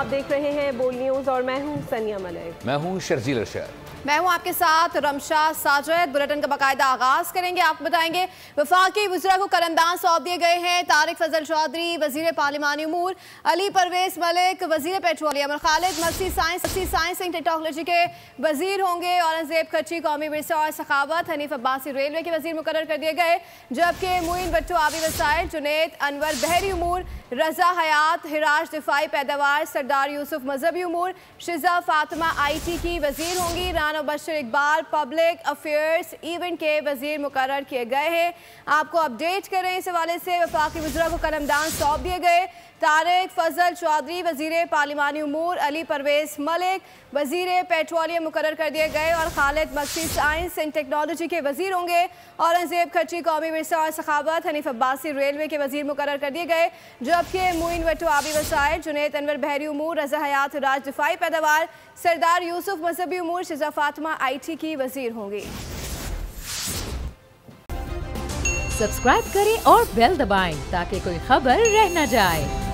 आप देख रहे हैं बोल न्यूज और मैं हूं सनिया मलिक। मैं हूं शर्जील अरशद। मैं हूं आपके साथ रमशा साजिद। बुलेटिन का बाकायदा आगाज करेंगे। आपको बताएंगे वफाकी वज़रा को कलमदान सौंप दिए गए हैं। तारिक फजल चौधरी वजीर पार्लिमानी उमूर, अली परवेज मलिक वजीर पेट्रोलियम और खालिद मसी साइंस एंड टेक्नोलॉजी के वजीर होंगे। औरंगजेब खर्ची कौमी विरसा और सखावत, हनीफ अब्बासी रेलवे के वजीर मुकर्रर कर दिए गए, जबकि मुइन भट्टो आबी वसाइल, जुनैद अनवर बहरी उमूर, रजा हयात हिराज दिफाई पैदावार, सरदार यूसुफ मजहबी उमूर, शिजा फातिमा IT की वजीर होंगी। Rana Bashir Iqbal public affairs event के वजीर मुकर्रर किए गए हैं। आपको अपडेट करें इस हवाले से वफाकी वज़रा को कलमदान सौंप दिए गए। तारिक फजल चौधरी वजीर पार्लिमानी उमूर, अली परवेज मलिक वजीर पेट्रोलियम मुकर्रर कर दिए गए और खालिद मसी साइंस एंड टेक्नोलॉजी के वजीर होंगे। औरंगजेब खर्ची कौमी विरसा और सखावत, हनीफ अब्बासी रेलवे के वजीर मुकर्रर कर दिए गए, जबकि मुइन भट्टो आबी वसाइल, जुनैद अनवर बहरी उमूर, रजा हयात राज दिफाई पैदावार, सरदार यूसुफ मजहबी उमूर, शिजा फातिमा IT की वजीर होंगी। सब्सक्राइब करें और बेल दबाएं ताकि कोई खबर रह न जाए।